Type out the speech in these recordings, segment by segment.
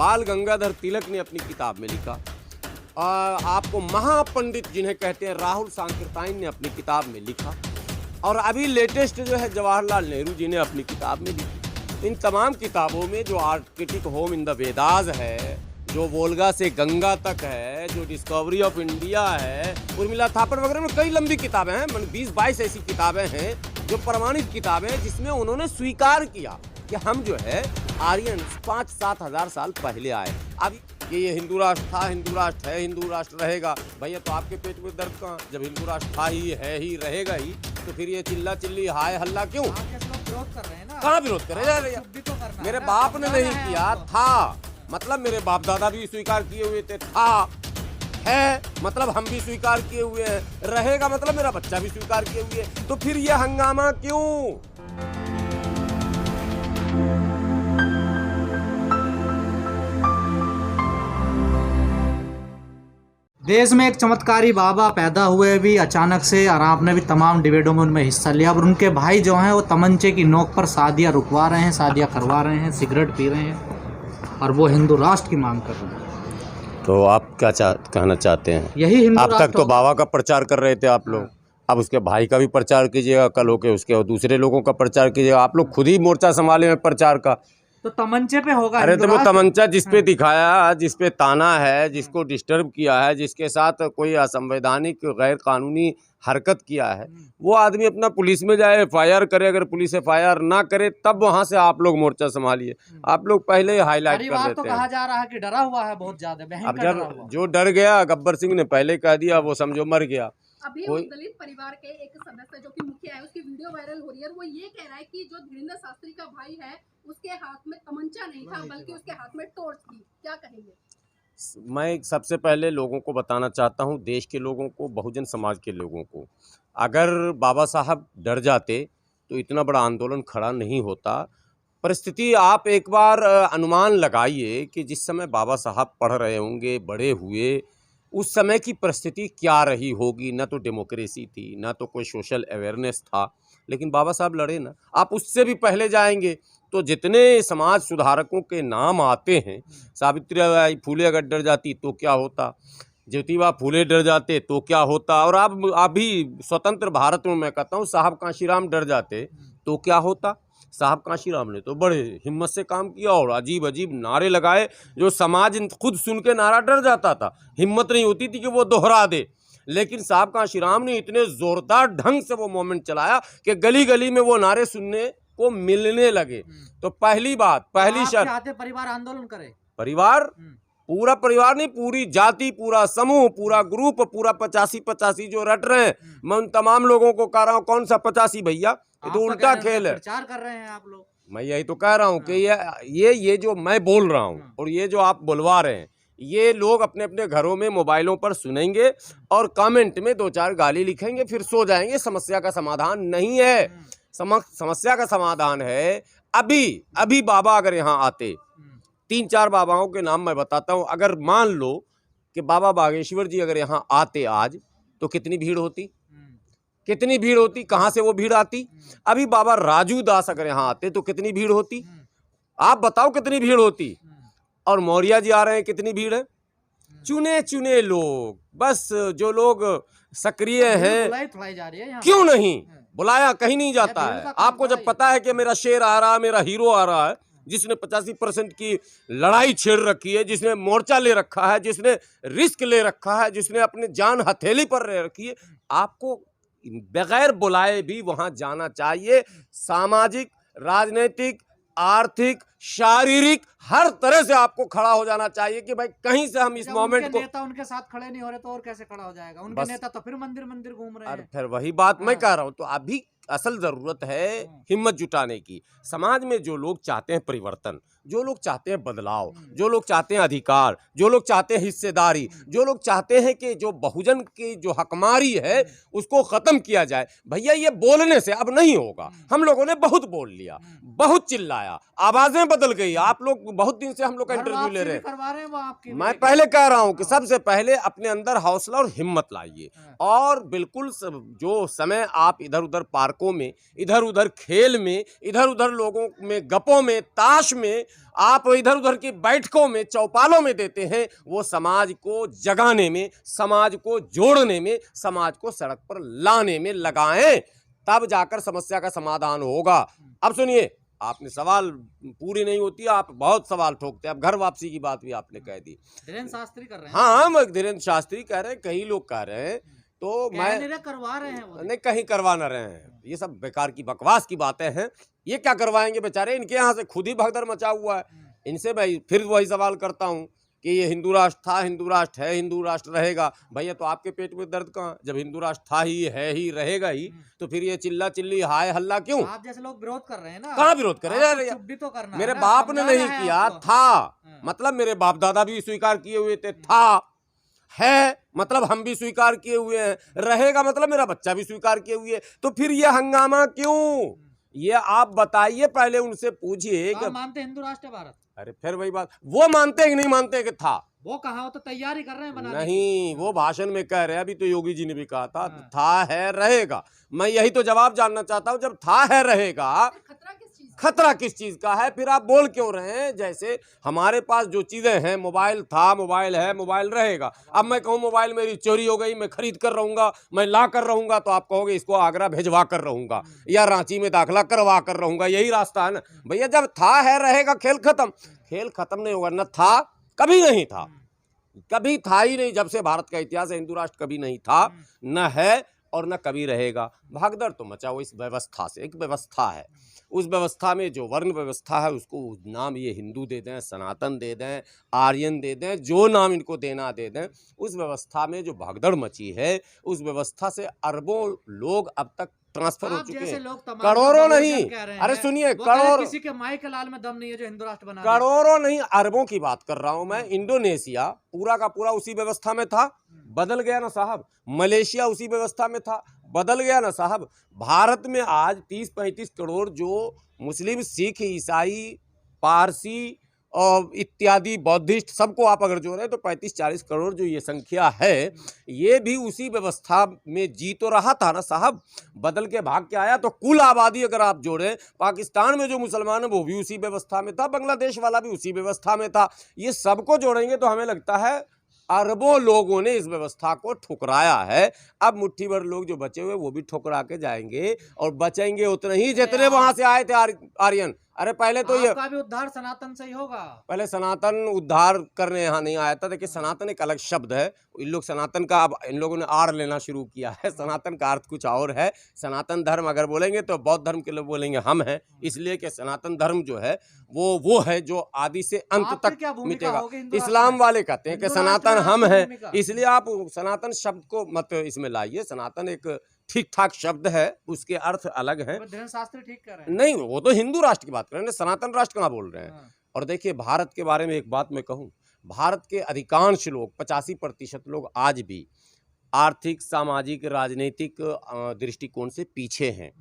बाल गंगाधर तिलक ने अपनी किताब में लिखा। आपको महापंडित जिन्हें कहते हैं राहुल सांकृत्यायन ने अपनी किताब में लिखा। और अभी लेटेस्ट जो है जवाहरलाल नेहरू जी ने अपनी किताब में लिखी। इन तमाम किताबों में जो Arctic home in the Vedas है, जो वोल्गा से गंगा तक है, जो डिस्कवरी ऑफ इंडिया है, उर्मिला थापर वगैरह में कई लंबी किताबें हैं, 20-22 ऐसी किताबें हैं जो प्रमाणित किताबें हैं, जिसमें उन्होंने स्वीकार किया कि हम जो है आर्यन 5-7 हज़ार साल पहले आए। अब ये हिंदू राष्ट्र था, हिंदू राष्ट्र है, हिंदू राष्ट्र रहेगा। भैया तो आपके पेट में दर्द कहाँ? जब हिंदू राष्ट्र था ही, है ही, रहेगा ही, तो फिर ये चिल्ला चिल्ली हाय हल्ला क्यों? विरोध कर रहे हैं ना। कहाँ विरोध कर रहे हैं? मेरे बाप ने नहीं किया था, मतलब मेरे बाप दादा भी स्वीकार किए हुए थे। था है मतलब हम भी स्वीकार किए हुए हैं। रहेगा मतलब मेरा बच्चा भी स्वीकार किए हुए है। तो फिर ये हंगामा क्यों? देश में एक चमत्कारी बाबा पैदा हुए भी अचानक से, और आपने भी तमाम डिबेटों में उनमें हिस्सा लिया। और उनके भाई जो हैं वो तमंचे की नोक पर शादियां रुकवा रहे हैं, शादियां करवा रहे हैं, सिगरेट पी रहे हैं, और वो हिंदू राष्ट्र की मांग कर रहे हैं। तो आप क्या कहना चाहते हैं? यही हिंदू अब तक तो बाबा का प्रचार कर रहे थे आप लोग, अब उसके भाई का भी प्रचार कीजिएगा, कल होके उसके और दूसरे लोगों का प्रचार कीजिएगा। आप लोग खुद ही मोर्चा संभाले हैं प्रचार का। तो तमंचे पे होगा। अरे तो वो तमंचा जिस पे दिखाया, जिस पे ताना है, जिसको डिस्टर्ब किया है, जिसके साथ कोई असंवैधानिक गैर कानूनी हरकत किया है, वो आदमी अपना पुलिस में जाए, FIR करे। अगर पुलिस FIR ना करे तब वहां से आप लोग मोर्चा संभालिए। आप लोग पहले ही हाईलाइट कर देते तो हैं। कहा जा रहा है कि डरा हुआ है बहुत ज्यादा। अब जब जो डर गया, गब्बर सिंह ने पहले कह दिया, वो समझो मर गया। अभी उस दलित परिवार के एक सदस्य जो कि मुखिया है, उसकी वीडियो वायरल हो रही है। वो ये कह रहा है कि जो धीरेन्द्र शास्त्री का भाई है, उसके हाथ में तमंचा नहीं था, बल्कि उसके हाथ में टॉर्च थी। क्या कहेंगे? मैं सबसे पहले लोगों को बताना चाहता हूं, देश के लोगों को, बहुजन समाज के लोगों को, अगर बाबा साहब डर जाते तो इतना बड़ा आंदोलन खड़ा नहीं होता। परिस्थिति आप एक बार अनुमान लगाइए कि जिस समय बाबा साहब पढ़ रहे होंगे, बड़े हुए, उस समय की परिस्थिति क्या रही होगी। ना तो डेमोक्रेसी थी, ना तो कोई सोशल अवेयरनेस था, लेकिन बाबा साहब लड़े ना। आप उससे भी पहले जाएंगे तो जितने समाज सुधारकों के नाम आते हैं, सावित्रीबाई फुले अगर डर जाती तो क्या होता, ज्योतिबा फुले डर जाते तो क्या होता, और आप अभी स्वतंत्र भारत में मैं कहता हूँ साहब कांशीराम डर जाते तो क्या होता। साहब कांशीराम ने तो बड़े हिम्मत से काम किया और अजीब अजीब नारे लगाए, जो समाज खुद सुन के नारा डर जाता था, हिम्मत नहीं होती थी कि वो दोहरा दे। लेकिन साहब कांशीराम ने इतने जोरदार ढंग से वो मोमेंट चलाया कि गली गली में वो नारे सुनने को मिलने लगे। तो पहली बात, पहली शर्त, परिवार आंदोलन करे। परिवार, पूरा परिवार नहीं, पूरी जाति, पूरा समूह, पूरा ग्रुप, पूरा 85 जो रट रहे हैं। मैं उन तमाम लोगों को कह रहा हूँ, कौन सा 85 भैया, ये तो उल्टा खेल है। प्रचार कर रहे हैं आप लोग। मैं यही तो कह रहा हूँ कि ये जो मैं बोल रहा हूँ और ये जो आप बुलवा रहे हैं, ये लोग अपने अपने घरों में मोबाइलों पर सुनेंगे और कमेंट में 2-4 गाली लिखेंगे, फिर सो जाएंगे। समस्या का समाधान नहीं है। समस्या का समाधान है अभी बाबा अगर यहाँ आते, 3-4 बाबाओं के नाम मैं बताता हूँ। अगर मान लो कि बाबा बागेश्वर जी अगर यहाँ आते आज, तो कितनी भीड़ होती, कितनी भीड़ होती, कहाँ से वो भीड़ आती। अभी बाबा राजू दास अगर यहाँ आते तो कितनी भीड़ होती, आप बताओ कितनी भीड़ होती। और मौर्य जी आ रहे हैं, कितनी भीड़ है। चुने चुने लोग, बस जो लोग सक्रिय हैं, क्यों नहीं बुलाया, कहीं नहीं जाता है। आपको जब पता है कि मेरा शेर आ रहा है, मेरा हीरो आ रहा है, जिसने 85% की लड़ाई छेड़ रखी है, जिसने मोर्चा ले रखा है, जिसने रिस्क ले रखा है, जिसने अपने जान हथेली पर ले रखी है, आपको बगैर बुलाए भी वहां जाना चाहिए। सामाजिक, राजनीतिक, आर्थिक, शारीरिक, हर तरह से आपको खड़ा हो जाना चाहिए कि भाई कहीं से हम इस मोमेंट को। नेता उनके साथ खड़े नहीं हो रहे तो और कैसे खड़ा हो जाएगा? उनके नेता तो फिर मंदिर मंदिर घूम रहे हैं। फिर वही बात मैं कह रहा हूं। तो अभी असल जरूरत है हिम्मत जुटाने की। समाज में जो लोग चाहते हैं परिवर्तन, जो लोग चाहते हैं बदलाव, जो लोग चाहते हैं अधिकार, जो लोग चाहते हैं हिस्सेदारी, जो लोग चाहते हैं कि जो बहुजन की जो हकमारी है उसको खत्म किया जाए, भैया ये बोलने से अब नहीं होगा। हम लोगों ने बहुत बोल लिया, बहुत चिल्लाया, आवाजें बदल गई। आप लोग बहुत दिन से हम लोग का इंटरव्यू ले रहे हैं। मैं पहले कह रहा हूं कि सबसे पहले अपने अंदर हौसला और हिम्मत लाइए, और बिल्कुल जो समय आप इधर उधर पार्क मजाकों में, इधर उधर खेल में, इधर उधर लोगों में गपों में, ताश में, आप इधर उधर की बैठकों में, चौपालों में देते हैं, वो समाज को जगाने में, समाज को जोड़ने में, समाज को सड़क पर लाने में लगाएं, तब जाकर समस्या का समाधान होगा। अब सुनिए, आपने सवाल पूरी नहीं होती, आप बहुत सवाल ठोकते हैं। अब घर वापसी की बात भी आपने कह दी। धीरेन्द्र शास्त्री कर रहे हैं। हाँ, धीरेन्द्र शास्त्री कह रहे हैं, कई लोग कह रहे हैं, तो मैं करवा रहे हैं वो। नहीं, कहीं करवा ना रहे हैं। ये सब बेकार की बकवास की बातें हैं। ये क्या करवाएंगे बेचारे, इनके यहाँ से खुद ही भगदड़ मचा हुआ है। इनसे मैं फिर वही सवाल करता हूँ कि ये हिंदू राष्ट्र था, हिंदू राष्ट्र है, हिंदू राष्ट्र रहेगा। भैया तो आपके पेट में दर्द कहाँ? जब हिंदू राष्ट्र था ही, है ही, रहेगा ही, तो फिर ये चिल्ला चिल्ली हाय हल्ला क्यों? आप जैसे लोग विरोध कर रहे हैं ना। कहाँ विरोध कर रहे हैं? चुप भी तो करना मेरे है ना, बाप ने समझाना नहीं है किया, आपको। था मतलब मेरे बाप दादा भी स्वीकार किए हुए थे, था है मतलब हम भी स्वीकार किए हुए हैं, रहेगा मतलब मेरा बच्चा भी स्वीकार किए हुए है। तो फिर ये हंगामा क्यों? ये आप बताइए, पहले उनसे पूछिए कि मानते हिंदू राष्ट्र है भारत। अरे फिर वही बात, वो मानते कि नहीं मानते कि था? वो कहा, वो तो तैयारी कर रहे हैं बनाने की। नहीं, वो भाषण में कह रहे हैं, अभी तो योगी जी ने भी कहा था है रहेगा। मैं यही तो जवाब जानना चाहता हूं, जब था है रहेगा, खतरा किस चीज का है? फिर आप बोल क्यों रहे हैं? जैसे हमारे पास जो चीजें हैं, मोबाइल था, मोबाइल है, मोबाइल रहेगा। अब मैं कहूँ मोबाइल मेरी चोरी हो गई, मैं खरीद कर रहूंगा, मैं ला कर रहूंगा, तो आप कहोगे इसको आगरा भेजवा कर रहूंगा या रांची में दाखिला करवा कर रहूंगा। यही रास्ता है ना भैया। जब था है रहेगा, खेल खत्म। खेल खत्म नहीं होगा। न था, कभी नहीं था, कभी था ही नहीं। जब से भारत का इतिहास है, हिंदू राष्ट्र कभी नहीं था, न है और न कभी रहेगा। भागदड़ तो मचाओ इस व्यवस्था से। एक व्यवस्था है, उस व्यवस्था में जो वर्ण व्यवस्था है उसको नाम ये हिंदू दे दें, सनातन दे दें, आर्यन दे दें, जो नाम इनको देना दे दें। उस व्यवस्था में जो भागदड़ मची है, उस व्यवस्था से अरबों लोग अब तक ट्रांसफर हो चुके हैं, करोड़ों नहीं। अरे सुनिए, करोड़, किसी के माई के लाल में दम नहीं है जो हिंदू राष्ट्र बना। करोड़ों नहीं, अरबों की बात कर रहा हूं मैं। इंडोनेशिया पूरा का पूरा उसी व्यवस्था में था, बदल गया ना साहब। मलेशिया उसी व्यवस्था में था, बदल गया ना साहब। भारत में आज 30-35 करोड़ जो मुस्लिम, सिख, ईसाई, पारसी और इत्यादि बौद्धिस्ट, सबको आप अगर जोड़ें तो 35-40 करोड़ जो ये संख्या है, ये भी उसी व्यवस्था में जी तो रहा था ना साहब। बदल के भाग के आया। तो कुल आबादी अगर आप जोड़ें, पाकिस्तान में जो मुसलमान है वो भी उसी व्यवस्था में था, बांग्लादेश वाला भी उसी व्यवस्था में था। ये सबको जोड़ेंगे तो हमें लगता है अरबों लोगों ने इस व्यवस्था को ठुकराया है। अब मुट्ठी भर लोग जो बचे हुए वो भी ठुकरा के जाएंगे, और बचेंगे उतने ही जितने वहां से आए थे आर्यन। अरे पहले तो ये भी उद्धार सनातन से ही होगा। पहले सनातन उद्धार करने यहाँ नहीं आया था। देखिए, सनातन एक अलग शब्द है। इन लोग सनातन का अब इन लोगों ने आड़ लेना शुरू किया है। सनातन का अर्थ कुछ और है। सनातन धर्म अगर बोलेंगे तो बौद्ध धर्म के लोग बोलेंगे हम हैं, इसलिए कि सनातन धर्म जो है वो है जो आदि से अंत तक मिटेगा। इस्लाम वाले कहते हैं कि सनातन हम हैं, इसलिए आप सनातन शब्द को मत इसमें लाइए। सनातन एक ठीक ठाक शब्द है, उसके अर्थ अलग हैं। शास्त्री ठीक कर रहे हैं। नहीं, वो तो हिंदू राष्ट्र की बात कर रहे हैं, सनातन राष्ट्र कहाँ बोल रहे हैं। और देखिए, भारत के बारे में एक बात मैं कहूँ, भारत के अधिकांश लोग, 85% लोग आज भी आर्थिक, सामाजिक, राजनीतिक दृष्टिकोण से पीछे हैं।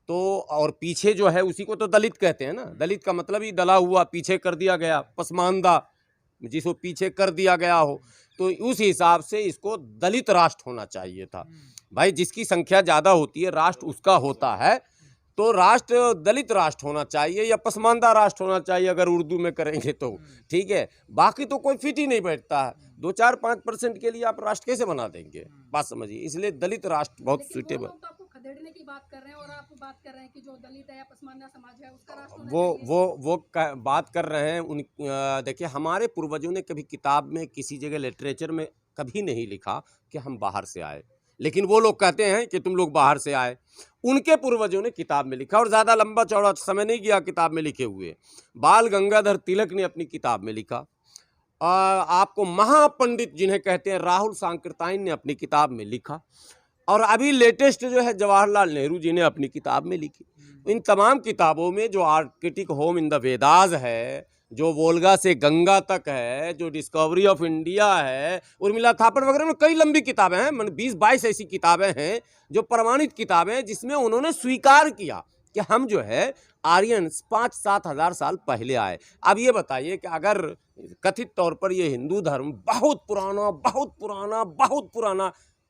तो और पीछे जो है उसी को तो दलित कहते हैं ना। दलित का मतलब ही दला हुआ, पीछे कर दिया गया, पसमानदा, जिसको पीछे कर दिया गया हो। तो उस हिसाब से इसको दलित राष्ट्र होना चाहिए था। भाई, जिसकी संख्या ज़्यादा होती है, राष्ट्र उसका होता है, तो राष्ट्र दलित राष्ट्र होना चाहिए या पसमानदा राष्ट्र होना चाहिए, अगर उर्दू में करेंगे तो। ठीक है, बाकी तो कोई फिट ही नहीं बैठता है। 2-4-5% के लिए आप राष्ट्र कैसे बना देंगे? बात समझिए। इसलिए दलित राष्ट्र बहुत सुटेबल। खदेड़ने की बात कर रहे हैं और आप बात कर रहे हैं कि जो दलित है या पसमानदा समाज है उसका राष्ट्र वो बात कर रहे हैं उन। देखिए, हमारे पूर्वजों ने कभी किताब में, किसी जगह लिटरेचर में कभी नहीं लिखा कि हम बाहर से आए, लेकिन वो लोग कहते हैं कि तुम लोग बाहर से आए। उनके पूर्वजों ने किताब में लिखा, और ज़्यादा लंबा चौड़ा समय नहीं गया किताब में लिखे हुए। बाल गंगाधर तिलक ने अपनी किताब में लिखा। आपको महापंडित जिन्हें कहते हैं राहुल सांकृत्यायन ने अपनी किताब में लिखा, और अभी लेटेस्ट जो है जवाहरलाल नेहरू जी ने अपनी किताब में लिखी। इन तमाम किताबों में जो Arctic home in the Vedas है, जो वोल्गा से गंगा तक है, जो डिस्कवरी ऑफ इंडिया है, उर्मिला थापड़ वगैरह में कई लंबी किताबें हैं, 20-22 ऐसी किताबें हैं जो प्रमाणित किताबें हैं, जिसमें उन्होंने स्वीकार किया कि हम जो है आर्यंस 5-7 हज़ार साल पहले आए। अब ये बताइए कि अगर कथित तौर पर ये हिंदू धर्म बहुत पुराना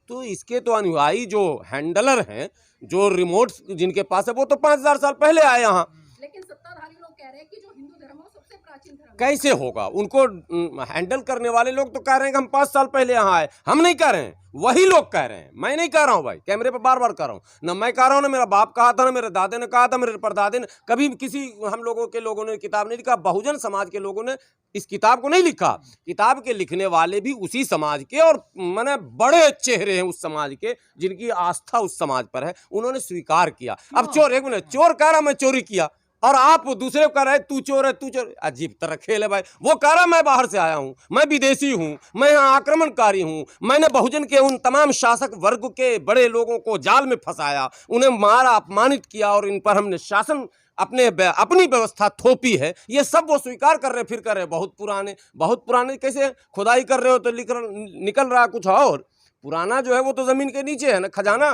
तो इसके तो अनुयायी जो हैंडलर हैं, जो रिमोट जिनके पास है, वो तो 5000 साल पहले आए यहाँ। लेकिन सत्ताधारी लोग कह रहे हैं कि जो हिंदू धर्म है वो सबसे प्राचीन धर्म है। कैसे होगा? उनको हैंडल करने वाले लोग तो कह रहे हैं कि हम 5 साल पहले यहाँ आए। हम नहीं कह रहे हैं, वही लोग कह रहे हैं। मैं नहीं कह रहा हूँ भाई, कैमरे पे बार बार कह रहा हूँ। ना मैं कह रहा हूँ, ना मेरा बाप कहा था, ना मेरे दादे ने कहा था, मेरे परदादे ने कभी किसी हम लोगों के लोगों ने किताब नहीं लिखा। बहुजन समाज के लोगों ने इस किताब को नहीं लिखा। किताब के लिखने वाले भी उसी समाज के, और माने बड़े चेहरे हैं उस समाज के, जिनकी आस्था उस समाज पर है। उन्होंने स्वीकार किया। अब चोर, एक मिनट, चोर कह रहा मैं चोरी किया, और आप दूसरे को कह रहे तू चोर है, तू चोर। अजीब तरह खेल है भाई। वो कह रहा मैं बाहर से आया हूं, मैं विदेशी हूं, मैं यहाँ आक्रमणकारी हूं, मैंने बहुजन के उन तमाम शासक वर्ग के बड़े लोगों को जाल में फंसाया, उन्हें मारा, अपमानित किया, और इन पर हमने शासन अपनी व्यवस्था थोपी है। ये सब वो स्वीकार कर रहे, फिर कर रहे बहुत पुराने। कैसे खुदाई कर रहे हो तो निकल रहा कुछ और। पुराना जो है वो तो जमीन के नीचे है ना, खजाना,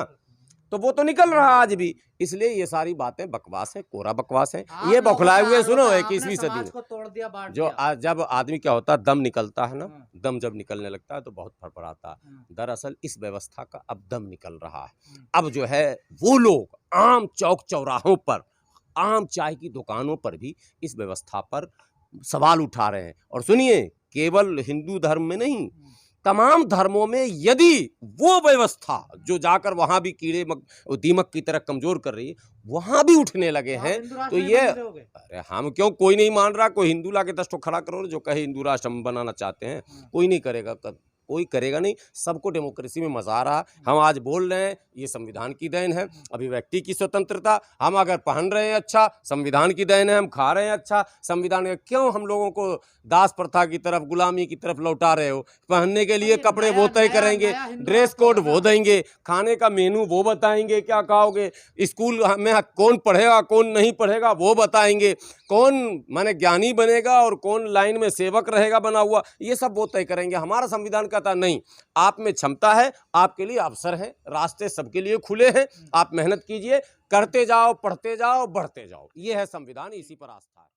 तो वो तो निकल रहा आज भी। इसलिए ये सारी बातें बकवास है, कोरा बकवास है। ये बौखलाए हुए सुनो 21वीं सदी में जो जब आदमी क्या होता है, दम निकलता है ना, दम जब निकलने लगता है तो बहुत फड़फड़ाता है। दरअसल इस व्यवस्था का अब दम निकल रहा है। अब जो है वो लोग आम चौक चौराहों पर, आम चाय की दुकानों पर भी इस व्यवस्था पर सवाल उठा रहे हैं। और सुनिए, केवल हिंदू धर्म में नहीं, तमाम धर्मों में यदि वो व्यवस्था जो जाकर वहां भी कीड़े दीमक की तरह कमजोर कर रही है, वहां भी उठने लगे हैं, तो ये अरे हम क्यों, कोई नहीं मान रहा। कोई हिंदू ला के 10 ठो खड़ा करो जो कहे हिंदू राष्ट्र हम बनाना चाहते हैं, कोई नहीं करेगा, कोई करेगा नहीं। सबको डेमोक्रेसी में मजा आ रहा। हम आज बोल रहे हैं, ये संविधान की देन है, अभिव्यक्ति की स्वतंत्रता। हम अगर पहन रहे हैं अच्छा, संविधान की देन है। हम खा रहे हैं अच्छा, संविधान। क्यों हम लोगों को दास प्रथा की तरफ, गुलामी की तरफ लौटा रहे हो? पहनने के लिए कपड़े वो तय करेंगे, ड्रेस कोड वो देंगे, खाने का मेनू वो बताएंगे, क्या खाओगे, स्कूल में कौन पढ़ेगा कौन नहीं पढ़ेगा वो बताएंगे, कौन माने ज्ञानी बनेगा और कौन लाइन में सेवक रहेगा बना हुआ, ये सब वो तय करेंगे। हमारा संविधान कहता नहीं, आप में क्षमता है, आपके लिए अवसर है, रास्ते सबके लिए खुले हैं, आप मेहनत कीजिए, करते जाओ, पढ़ते जाओ, बढ़ते जाओ। ये है संविधान, इसी पर आस्था है।